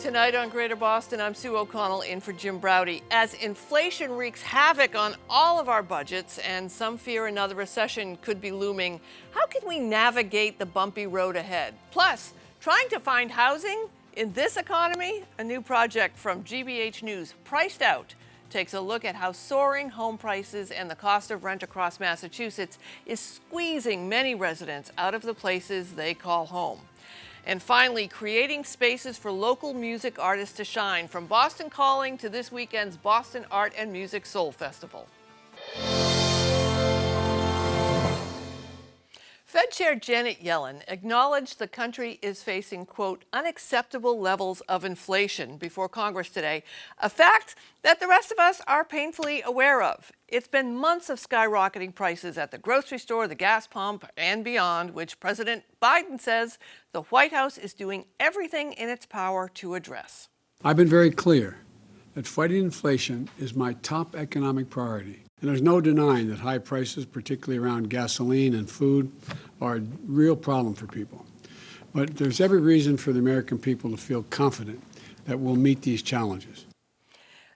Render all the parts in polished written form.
Tonight on Greater Boston, I'm Sue O'Connell in for Jim Browdy. As inflation wreaks havoc on all of our budgets and some fear another recession could be looming, how can we navigate the bumpy road ahead? Plus, trying to find housing in this economy? A new project from GBH News, Priced Out, takes a look at how soaring home prices and the cost of rent across Massachusetts is squeezing many residents out of the places they call home. And finally, creating spaces for local music artists to shine, from Boston Calling to this weekend's Boston Art and Music Soul Festival. Fed Chair Janet Yellen acknowledged the country is facing, quote, unacceptable levels of inflation before Congress today, a fact that the rest of us are painfully aware of. It's been months of skyrocketing prices at the grocery store, the gas pump, and beyond, which President Biden says the White House is doing everything in its power to address. I've been very clear that fighting inflation is my top economic priority. And there's no denying that high prices, particularly around gasoline and food, are a real problem for people. But there's every reason for the American people to feel confident that we'll meet these challenges.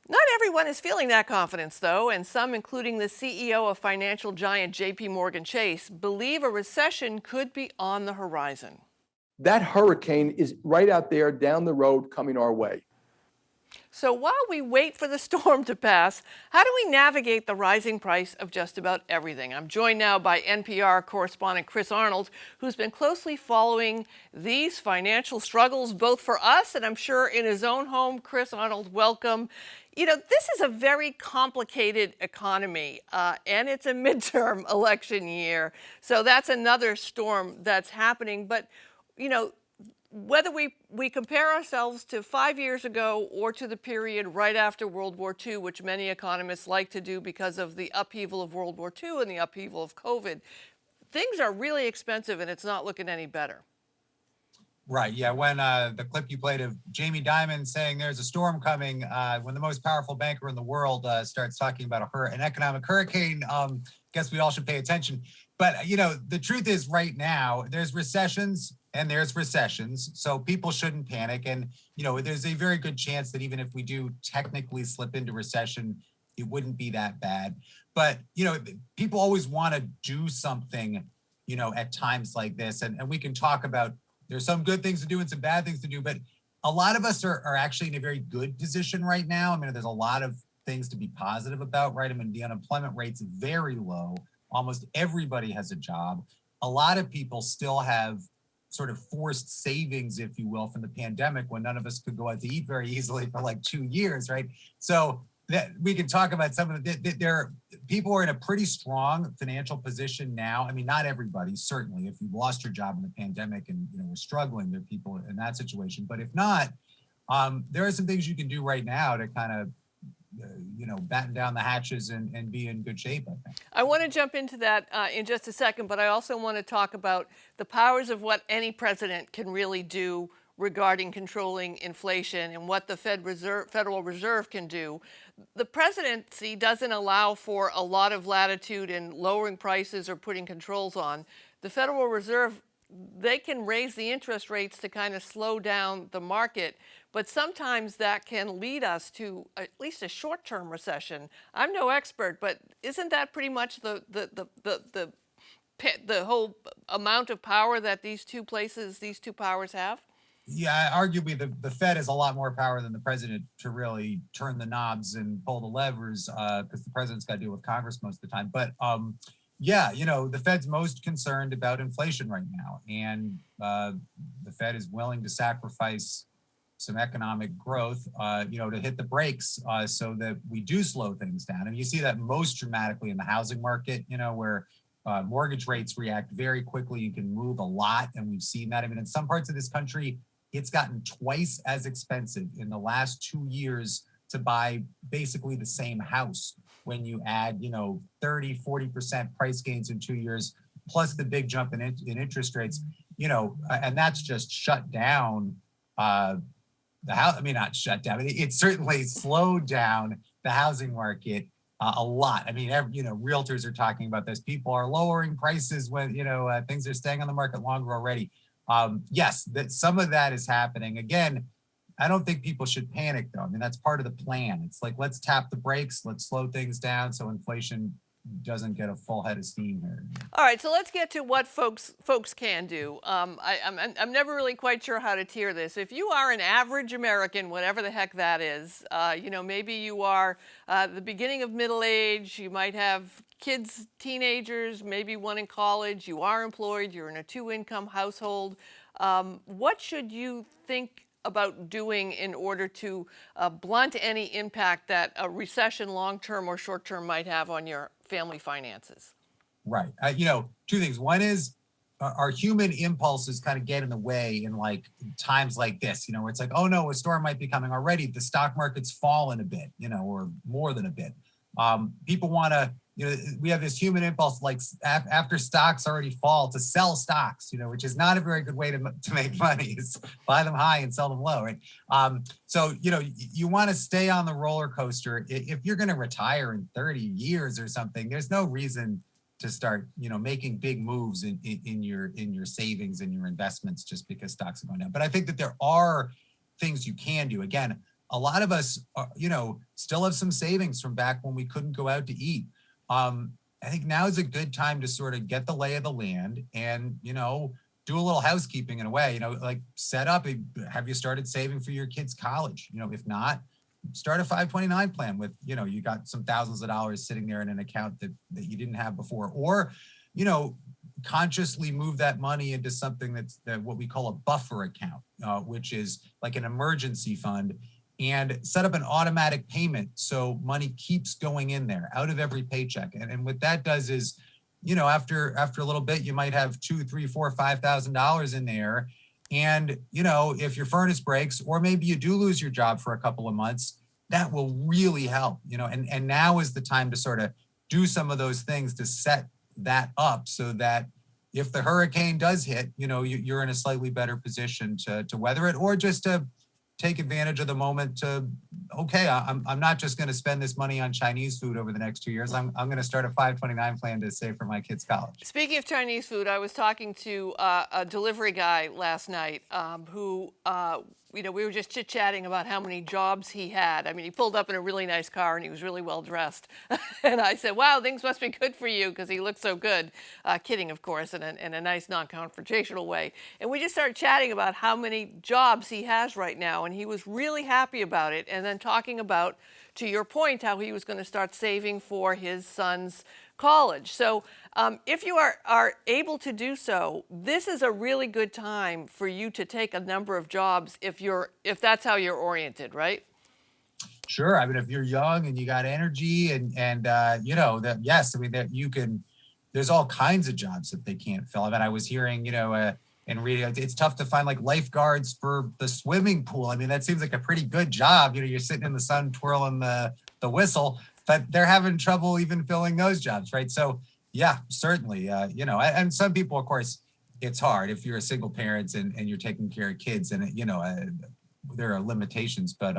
Not everyone is feeling that confidence, though, and some, including the CEO of financial giant JP Morgan Chase, believe a recession could be on the horizon. That hurricane is right out there down the road coming our way. So while we wait for the storm to pass, how do we navigate the rising price of just about everything? I'm joined now by NPR correspondent Chris Arnold, who's been closely following these financial struggles, both for us and I'm sure in his own home. Chris Arnold, welcome. You know, this is a very complicated economy, and it's a midterm election year. So that's another storm that's happening. But, you know, whether we compare ourselves to 5 years ago or to the period right after World War II, which many economists like to do because of the upheaval of World War II and the upheaval of COVID, things are really expensive and it's not looking any better. Right. Yeah. When the clip you played of Jamie Dimon saying there's a storm coming, when the most powerful banker in the world starts talking about an economic hurricane, guess we all should pay attention. But, you know, the truth is right now there's recessions and there's recessions. So people shouldn't panic. And, you know, there's a very good chance that even if we do technically slip into recession, it wouldn't be that bad. But, you know, people always want to do something, you know, at times like this. And we can talk about there's some good things to do and some bad things to do. But a lot of us are actually in a very good position right now. I mean, there's a lot of things to be positive about, right? I mean, the unemployment rate's very low. Almost everybody has a job. A lot of people still have sort of forced savings, if you will, from the pandemic when none of us could go out to eat very easily for like 2 years, right? So that we can talk about some of the, people are in a pretty strong financial position now. I mean, not everybody, certainly. If you've lost your job in the pandemic and, you know, we're struggling, there are people in that situation. But if not, there are some things you can do right now to kind of you know, batten down the hatches and be in good shape, I think. I want to jump into that in just a second, but I also want to talk about the powers of what any president can really do regarding controlling inflation and what the Federal Reserve can do. The presidency doesn't allow for a lot of latitude in lowering prices or putting controls on. The Federal Reserve, they can raise the interest rates to kind of slow down the market, but sometimes that can lead us to at least a short-term recession. I'm no expert, but isn't that pretty much the whole amount of power that these two powers have? Yeah, arguably the Fed has a lot more power than the president to really turn the knobs and pull the levers, because the president's got to deal with Congress most of the time. But yeah, you know, the Fed's most concerned about inflation right now, and the Fed is willing to sacrifice some economic growth, you know, to hit the brakes so that we do slow things down. And you see that most dramatically in the housing market, you know, where mortgage rates react very quickly. You can move a lot, and we've seen that. I mean, in some parts of this country, it's gotten twice as expensive in the last 2 years to buy basically the same house when you add, you know, 30-40% price gains in 2 years, plus the big jump in interest rates, you know, and that's just shut down the house. I mean, not shut down. It certainly slowed down the housing market a lot. I mean, you know, realtors are talking about this. People are lowering prices when, you know, things are staying on the market longer already. Yes, that some of that is happening. Again, I don't think people should panic though. I mean, that's part of the plan. It's like, let's tap the brakes, let's slow things down so inflation doesn't get a full head of steam here. All right, so let's get to what folks can do. I'm never really quite sure how to tier this. If you are an average American, whatever the heck that is, maybe you are the beginning of middle age, you might have kids, teenagers, maybe one in college, you are employed, you're in a two-income household. What should you think about doing in order to blunt any impact that a recession, long-term or short-term, might have on your family finances? Right. Two things. One is our human impulses kind of get in the way in like times like this, where it's like, oh no, a storm might be coming already. The stock market's fallen a bit, or more than a bit. People want to, we have this human impulse, like after stocks already fall, to sell stocks, which is not a very good way to make money. Is buy them high and sell them low, right? So, you want to stay on the roller coaster. If you're going to retire in 30 years or something, there's no reason to start, making big moves in your savings and your investments just because stocks are going down. But I think that there are things you can do. Again, a lot of us, still have some savings from back when we couldn't go out to eat. I think now is a good time to sort of get the lay of the land and, do a little housekeeping in a way, like set up, have you started saving for your kids' college? If not, start a 529 plan with, you got some thousands of dollars sitting there in an account that you didn't have before, or, consciously move that money into something that's what we call a buffer account, which is like an emergency fund, and set up an automatic payment so money keeps going in there out of every paycheck. And what that does is, after a little bit, you might have $2,000, $3,000, $4,000, $5,000 in there. And, if your furnace breaks, or maybe you do lose your job for a couple of months, that will really help, and now is the time to sort of do some of those things to set that up so that if the hurricane does hit, you're in a slightly better position to weather it, or just to take advantage of the moment to, okay, I'm not just going to spend this money on Chinese food over the next 2 years. I'm going to start a 529 plan to save for my kids' college. Speaking of Chinese food, I was talking to a delivery guy last night who, we were just chit-chatting about how many jobs he had. I mean, he pulled up in a really nice car and he was really well dressed. And I said, wow, things must be good for you because he looked so good. Kidding, of course, in a nice non-confrontational way. And we just started chatting about how many jobs he has right now. And he was really happy about it. And then talking about, to your point, how he was going to start saving for his son's college. So if you are able to do so, this is a really good time for you to take a number of jobs if that's how you're oriented, right? Sure. I mean, if you're young and you got energy and that, yes, I mean, that you can, there's all kinds of jobs that they can't fill. I mean, I was hearing, and reading, it's tough to find like lifeguards for the swimming pool. I mean, that seems like a pretty good job. You're sitting in the sun twirling the whistle, but they're having trouble even filling those jobs, right? So yeah, certainly, and some people, of course, it's hard if you're a single parent and you're taking care of kids, and there are limitations, but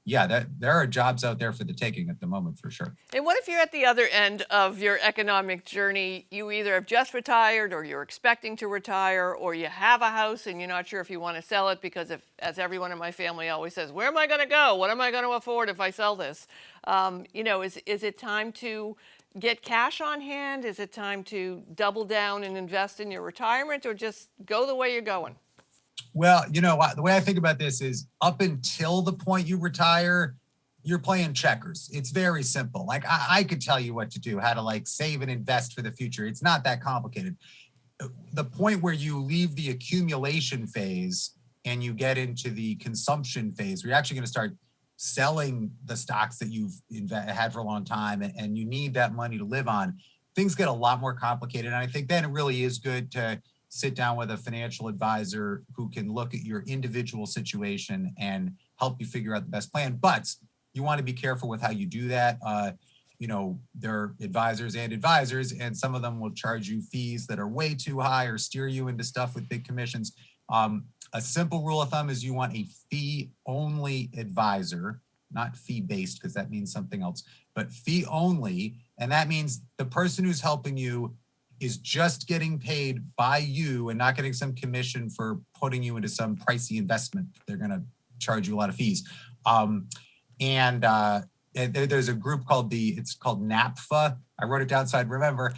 yeah, there are jobs out there for the taking at the moment, for sure. And what if you're at the other end of your economic journey? You either have just retired, or you're expecting to retire, or you have a house and you're not sure if you want to sell it because, as everyone in my family always says, where am I going to go? What am I going to afford if I sell this? Is it time to get cash on hand? Is it time to double down and invest in your retirement, or just go the way you're going? Well, the way I think about this is, up until the point you retire, you're playing checkers. It's very simple. Like I could tell you what to do, how to like save and invest for the future. It's not that complicated. The point where you leave the accumulation phase and you get into the consumption phase, where you're actually going to start selling the stocks that you've had for a long time, and you need that money to live on, things get a lot more complicated. And I think then it really is good to sit down with a financial advisor who can look at your individual situation and help you figure out the best plan. But you want to be careful with how you do that. There are advisors and advisors, and some of them will charge you fees that are way too high or steer you into stuff with big commissions. A simple rule of thumb is you want a fee-only advisor, not fee-based, because that means something else, but fee-only. And that means the person who's helping you is just getting paid by you and not getting some commission for putting you into some pricey investment they're going to charge you a lot of fees. There's a group called it's called NAPFA. I wrote it down so I'd remember.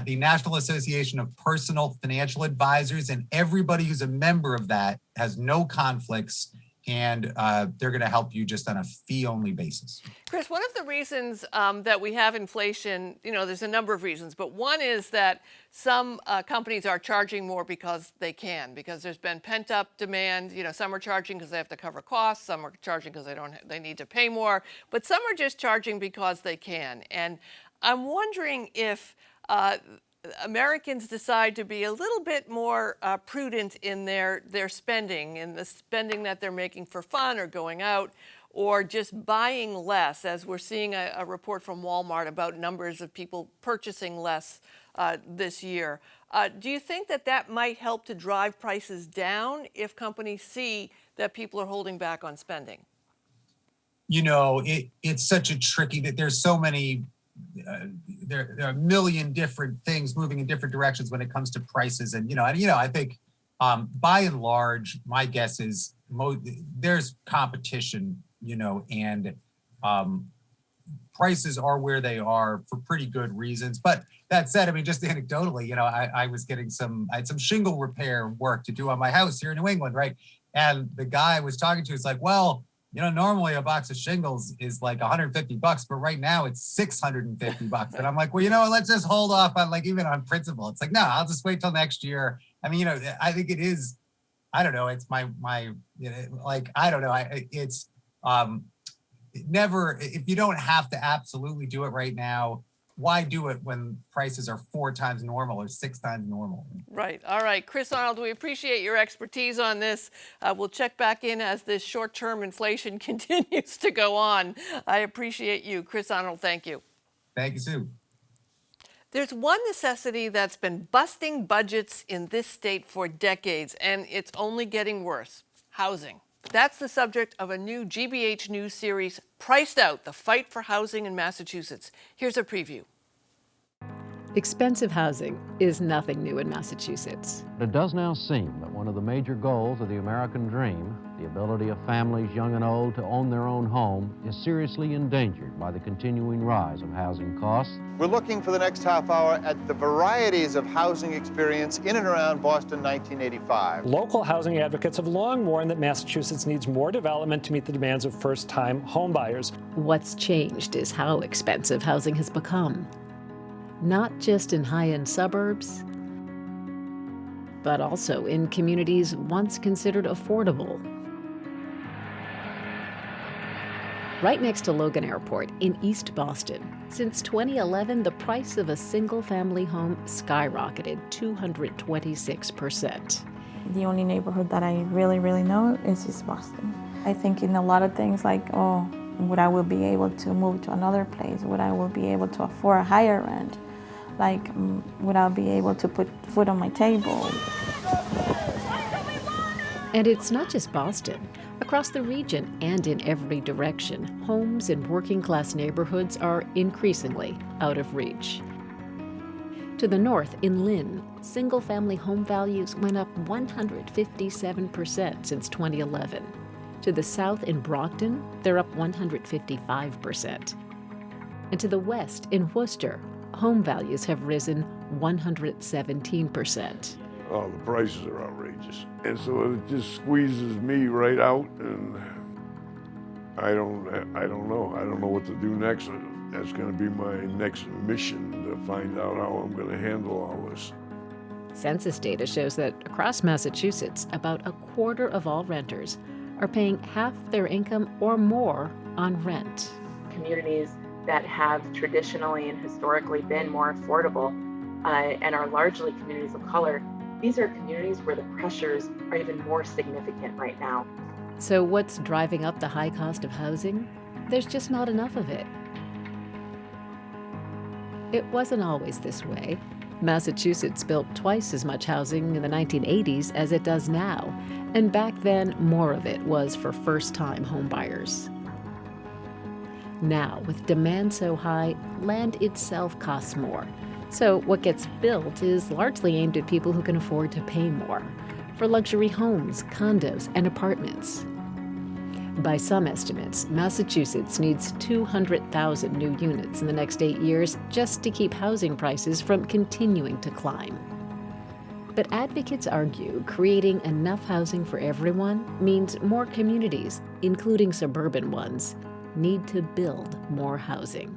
The National Association of Personal Financial Advisors, and everybody who's a member of that has no conflicts, and they're going to help you just on a fee-only basis. Chris, one of the reasons that we have inflation, there's a number of reasons, but one is that some companies are charging more because they can, because there's been pent-up demand. Some are charging because they have to cover costs, some are charging because they need to pay more, but some are just charging because they can. And I'm wondering if Americans decide to be a little bit more prudent in their spending, in the spending that they're making for fun or going out, or just buying less, as we're seeing a report from Walmart about numbers of people purchasing less this year. Do you think that might help to drive prices down if companies see that people are holding back on spending? It's such a tricky, that there's so many, there are a million different things moving in different directions when it comes to prices. And, I think by and large, my guess is there's competition, and prices are where they are for pretty good reasons. But that said, just anecdotally, I had some shingle repair work to do on my house here in New England, right? And the guy I was talking to is like, well, normally a box of shingles is like $150, but right now it's $650. And I'm like, well, let's just hold off on even on principle. It's like, no, I'll just wait till next year. I think it is, I don't know. It's I don't know. It's never, if you don't have to absolutely do it right now, why do it when prices are 4 times normal or 6 times normal? Right. All right. Chris Arnold, we appreciate your expertise on this. We'll check back in as this short-term inflation continues to go on. I appreciate you. Chris Arnold, thank you. Thank you, Sue. There's one necessity that's been busting budgets in this state for decades, and it's only getting worse: housing. That's the subject of a new GBH News series, Priced Out: The Fight for Housing in Massachusetts. Here's a preview. Expensive housing is nothing new in Massachusetts. It does now seem that one of the major goals of the American dream, the ability of families young and old to own their own home, is seriously endangered by the continuing rise of housing costs. We're looking for the next half hour at the varieties of housing experience in and around Boston 1985. Local housing advocates have long warned that Massachusetts needs more development to meet the demands of first-time homebuyers. What's changed is how expensive housing has become. Not just in high-end suburbs, but also in communities once considered affordable. Right next to Logan Airport in East Boston, since 2011, the price of a single-family home skyrocketed 226%. The only neighborhood that I really know is East Boston. I think in a lot of things like, would I will be able to move to another place? Would I will be able to afford a higher rent? Like, would I be able to put food on my table? And it's not just Boston. Across the region and in every direction, homes in working-class neighborhoods are increasingly out of reach. To the north, in Lynn, single-family home values went up 157% since 2011. To the south, in Brockton, they're up 155%. And to the west, in Worcester, home values have risen 117%. Oh, the prices are outrageous. And so it just squeezes me right out, and I don't know. I don't know what to do next. That's going to be my next mission, to find out how I'm going to handle all this. Census data shows that across Massachusetts, about a quarter of all renters are paying half their income or more on rent. Communities that have traditionally and historically been more affordable and are largely communities of color, these are communities where the pressures are even more significant right now. So what's driving up the high cost of housing? There's just not enough of it. It wasn't always this way. Massachusetts built twice as much housing in the 1980s as it does now, and back then more of it was for first-time homebuyers. Now, with demand so high, land itself costs more. So what gets built is largely aimed at people who can afford to pay more for luxury homes, condos, and apartments. By some estimates, Massachusetts needs 200,000 new units in the next 8 years just to keep housing prices from continuing to climb. But advocates argue creating enough housing for everyone means more communities, including suburban ones, need to build more housing.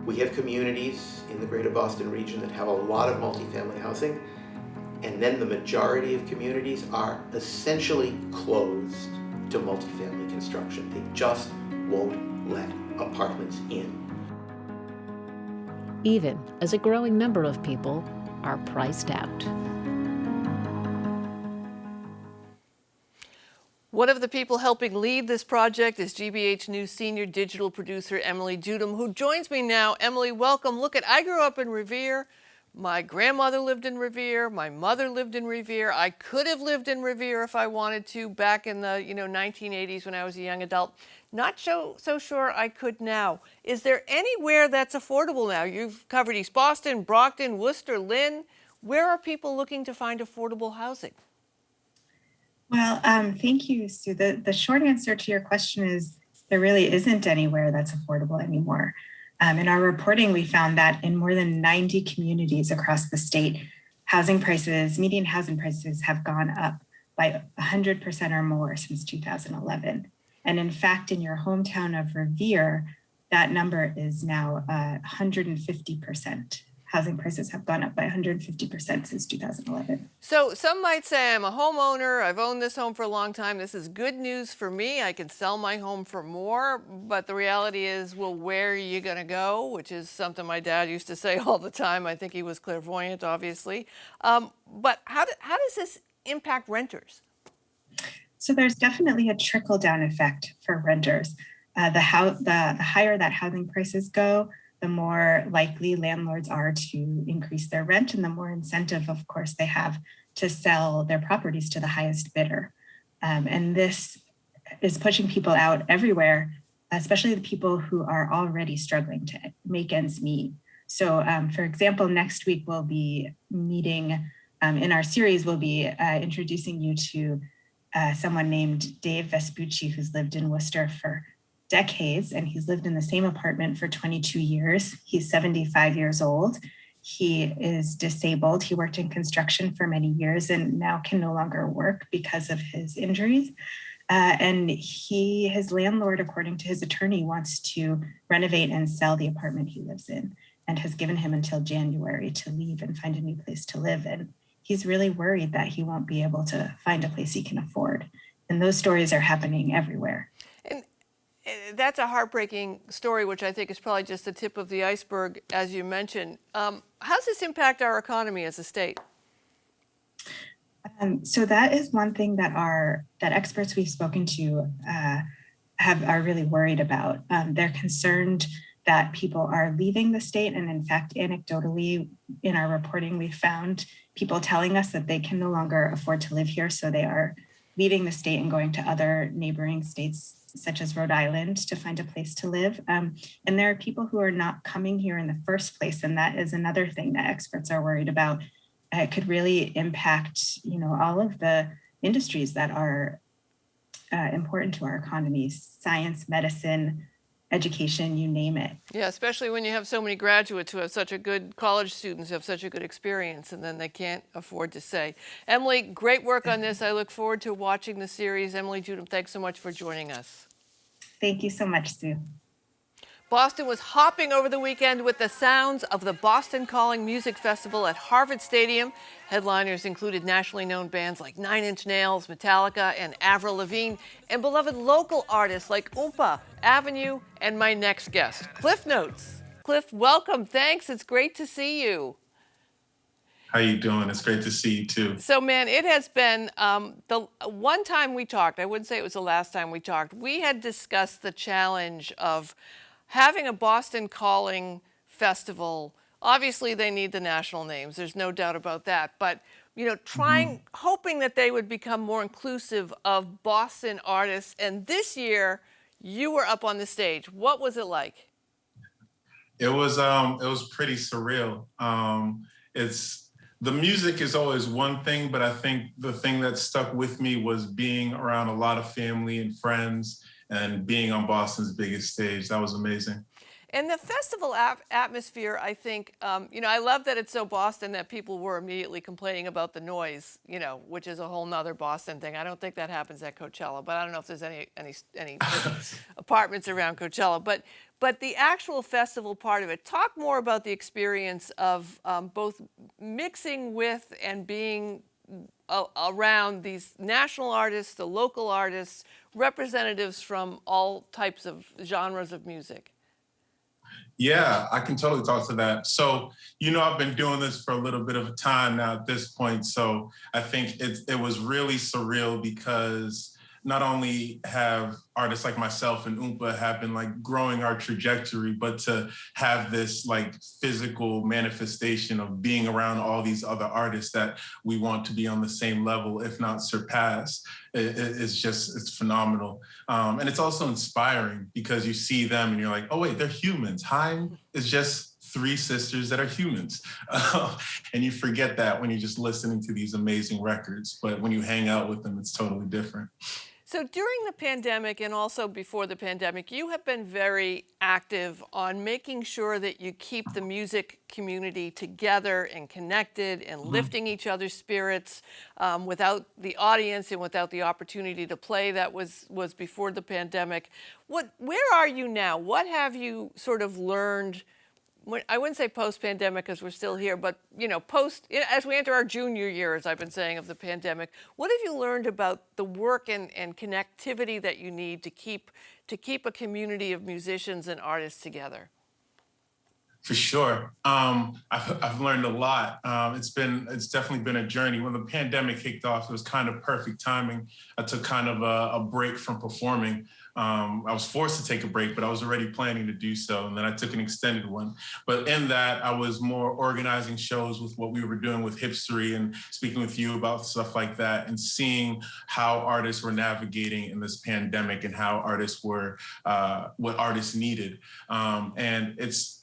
We have communities in the greater Boston region that have a lot of multifamily housing, and then the majority of communities are essentially closed to multifamily construction. They just won't let apartments in. Even as a growing number of people are priced out. One of the people helping lead this project is GBH News senior digital producer Emily Judem, who joins me now. Emily, welcome. Look, I grew up in Revere. My grandmother lived in Revere. My mother lived in Revere. I could have lived in Revere if I wanted to back in the 1980s when I was a young adult. Not so sure I could now. Is there anywhere that's affordable now? You've covered East Boston, Brockton, Worcester, Lynn. Where are people looking to find affordable housing? Well, thank you, Sue. The short answer to your question is there really isn't anywhere that's affordable anymore. In our reporting, we found that in more than 90 communities across the state, median housing prices have gone up by 100% or more since 2011. And in fact, in your hometown of Revere, that number is now 150%. Housing prices have gone up by 150% since 2011. So some might say I'm a homeowner. I've owned this home for a long time. This is good news for me. I can sell my home for more. But the reality is, well, where are you going to go? Which is something my dad used to say all the time. I think he was clairvoyant, obviously. But how does this impact renters? So there's definitely a trickle-down effect for renters. The higher that housing prices go, the more likely landlords are to increase their rent, and the more incentive, of course, they have to sell their properties to the highest bidder. And this is pushing people out everywhere, especially the people who are already struggling to make ends meet. So, for example, next week we'll be meeting, in our series, we'll be introducing you to someone named Dave Vespucci, who's lived in Worcester for decades, and he's lived in the same apartment for 22 years. He's 75 years old. He is disabled. He worked in construction for many years and now can no longer work because of his injuries. And his landlord, according to his attorney, wants to renovate and sell the apartment he lives in and has given him until January to leave and find a new place to live in. He's really worried that he won't be able to find a place he can afford. And those stories are happening everywhere. That's a heartbreaking story, which I think is probably just the tip of the iceberg, as you mentioned. How does this impact our economy as a state? So that is one thing that experts we've spoken to are really worried about. They're concerned that people are leaving the state, and in fact, anecdotally, in our reporting, we found people telling us that they can no longer afford to live here, so they are leaving the state and going to other neighboring states, such as Rhode Island, to find a place to live. And there are people who are not coming here in the first place. And that is another thing that experts are worried about. It could really impact, all of the industries that are important to our economies: science, medicine, education, you name it. Yeah, especially when you have so many graduates who have such a good college students who have such a good experience, and then they can't afford to stay. Emily, great work on this. I look forward to watching the series. Emily Judem, thanks so much for joining us. Thank you so much, Sue. Boston was hopping over the weekend with the sounds of the Boston Calling Music Festival at Harvard Stadium. Headliners included nationally known bands like Nine Inch Nails, Metallica, and Avril Lavigne, and beloved local artists like Oompa, Avenue, and my next guest, Cliff Notes. Cliff, welcome. Thanks. It's great to see you. How you doing? It's great to see you too. So, man, it has been the one time we talked, I wouldn't say it was the last time we talked, we had discussed the challenge of having a Boston Calling festival. Obviously, they need the national names. There's no doubt about that. But, hoping that they would become more inclusive of Boston artists. And this year, you were up on the stage. What was it like? It was pretty surreal. The music is always one thing, but I think the thing that stuck with me was being around a lot of family and friends and being on Boston's biggest stage. That was amazing. And the festival atmosphere, I think, I love that it's so Boston that people were immediately complaining about the noise, which is a whole nother Boston thing. I don't think that happens at Coachella, but I don't know if there's any apartments around Coachella. But the actual festival part of it, talk more about the experience of both mixing with and being around these national artists, the local artists, representatives from all types of genres of music. Yeah, I can totally talk to that. So, I've been doing this for a little bit of a time now at this point. So I think it was really surreal because not only have artists like myself and Oompa have been like growing our trajectory, but to have this like physical manifestation of being around all these other artists that we want to be on the same level, if not surpass, it's phenomenal. And it's also inspiring because you see them and you're like, oh wait, they're humans. Haim is just 3 sisters that are humans. And you forget that when you're just listening to these amazing records, but when you hang out with them, it's totally different. So during the pandemic and also before the pandemic, you have been very active on making sure that you keep the music community together and connected and lifting each other's spirits without the audience and without the opportunity to play that was before the pandemic. Where are you now? What have you sort of learned? I wouldn't say post-pandemic because we're still here, but as we enter our junior year, as I've been saying, of the pandemic, what have you learned about the work and connectivity that you need to keep a community of musicians and artists together? For sure. I've learned a lot. It's definitely been a journey. When the pandemic kicked off, it was kind of perfect timing. I took kind of a break from performing. I was forced to take a break, but I was already planning to do so. And then I took an extended one. But in that, I was more organizing shows with what we were doing with Hipstery and speaking with you about stuff like that and seeing how artists were navigating in this pandemic and how artists were, what artists needed. And it's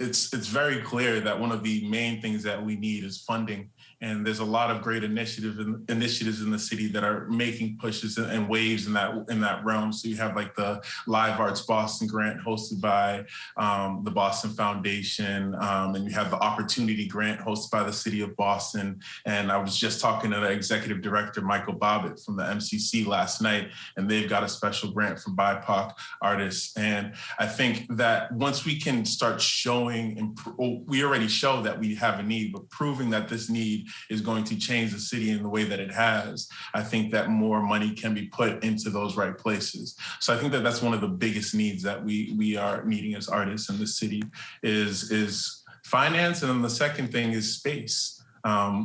very clear that one of the main things that we need is funding. And there's a lot of great initiatives in the city that are making pushes and waves in that realm. So you have like the Live Arts Boston grant hosted by the Boston Foundation, and you have the Opportunity Grant hosted by the City of Boston. And I was just talking to the executive director, Michael Bobbitt from the MCC last night, and they've got a special grant for BIPOC artists. And I think that once we can start showing, we already show that we have a need, but proving that this need is going to change the city in the way that it has, I think that more money can be put into those right places. So I think that that's one of the biggest needs that we are needing as artists in the city is finance. And then the second thing is space.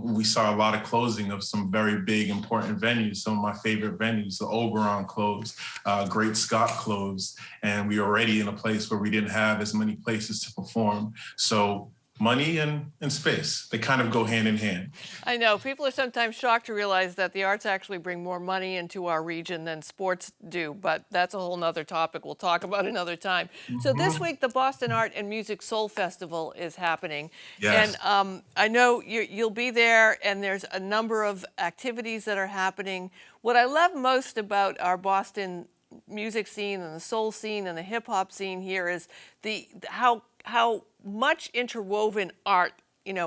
We saw a lot of closing of some very big, important venues. Some of my favorite venues, the Oberon closed, Great Scott closed, and we were already in a place where we didn't have as many places to perform. So money and space, they kind of go hand in hand. I know. People are sometimes shocked to realize that the arts actually bring more money into our region than sports do, but that's a whole nother topic we'll talk about another time. So this week, the Boston Art and Music Soul Festival is happening. Yes. And I know you'll be there, and there's a number of activities that are happening. What I love most about our Boston music scene and the soul scene and the hip hop scene here is how much interwoven art,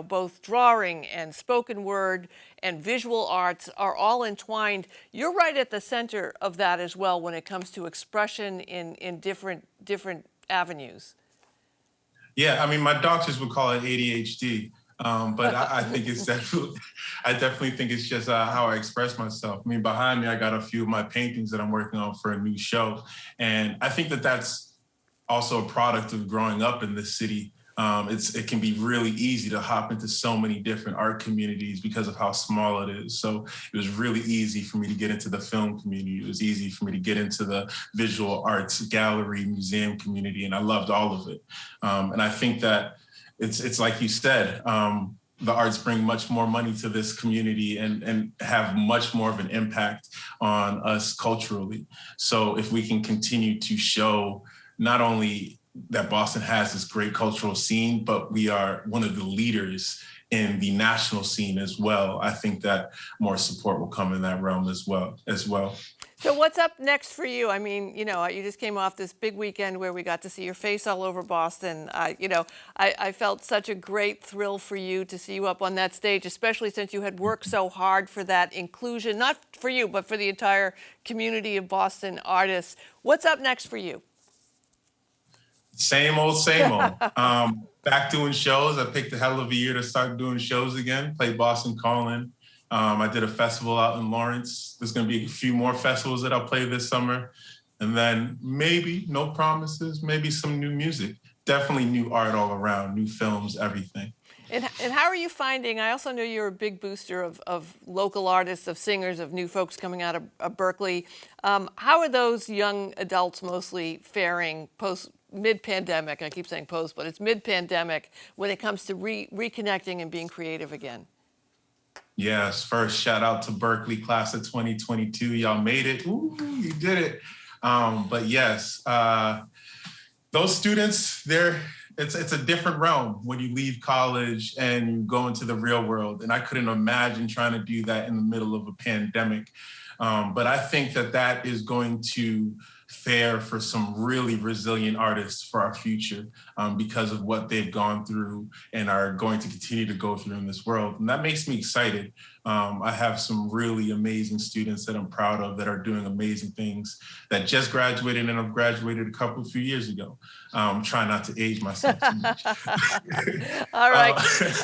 both drawing and spoken word and visual arts are all entwined. You're right at the center of that as well when it comes to expression in different avenues. Yeah, I mean, my doctors would call it ADHD. But I think it's I definitely think it's just how I express myself. I mean, behind me, I got a few of my paintings that I'm working on for a new show. And I think that that's also a product of growing up in this city. It can be really easy to hop into so many different art communities because of how small it is. So it was really easy for me to get into the film community. It was easy for me to get into the visual arts gallery, museum community, and I loved all of it. And I think that it's like you said, the arts bring much more money to this community and have much more of an impact on us culturally. So if we can continue to show not only that Boston has this great cultural scene, but we are one of the leaders in the national scene as well, I think that more support will come in that realm as well. So what's up next for you? I mean, you know, you just came off this big weekend where we got to see your face all over Boston. I felt such a great thrill for you to see you up on that stage, especially since you had worked so hard for that inclusion, not for you, but for the entire community of Boston artists. What's up next for you? Same old, same old. Back doing shows. I picked a hell of a year to start doing shows again, played Boston Calling. I did a festival out in Lawrence. There's going to be a few more festivals that I'll play this summer. And then maybe, no promises, maybe some new music. Definitely new art all around, new films, everything. And how are you finding, I also know you're a big booster of local artists, of singers, of new folks coming out of Berkeley. How are those young adults mostly faring mid-pandemic? I keep saying post, but it's mid-pandemic when it comes to reconnecting and being creative again. Yes, first shout out to Berkeley class of 2022. Y'all made it. Ooh, you did it. But yes, those students, it's a different realm when you leave college and you go into the real world. And I couldn't imagine trying to do that in the middle of a pandemic. But I think that is going to fare for some really resilient artists for our future because of what they've gone through and are going to continue to go through in this world. And that makes me excited. I have some really amazing students that I'm proud of that are doing amazing things that just graduated and have graduated a few years ago. Try not to age myself too much. All right.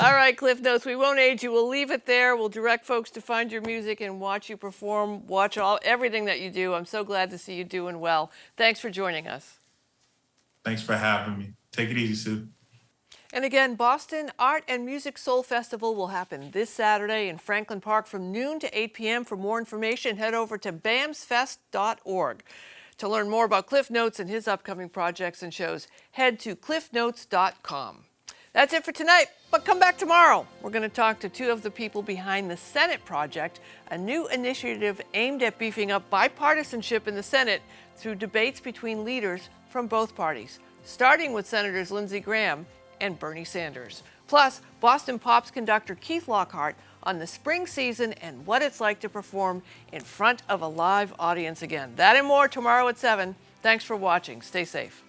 All right, Cliff Notes. We won't age you. We'll leave it there. We'll direct folks to find your music and watch you perform, watch everything that you do. I'm so glad to see you doing well. Thanks for joining us. Thanks for having me. Take it easy, Sue. And again, Boston Art and Music Soul Festival will happen this Saturday in Franklin Park from noon to 8 p.m. For more information, head over to bamsfest.org. To learn more about Cliff Notes and his upcoming projects and shows, head to cliffnotes.com. That's it for tonight, but come back tomorrow. We're going to talk to two of the people behind the Senate Project, a new initiative aimed at beefing up bipartisanship in the Senate through debates between leaders from both parties, starting with Senators Lindsey Graham and Bernie Sanders. Plus, Boston Pops conductor Keith Lockhart on the spring season and what it's like to perform in front of a live audience again. That and more tomorrow at 7. Thanks for watching. Stay safe.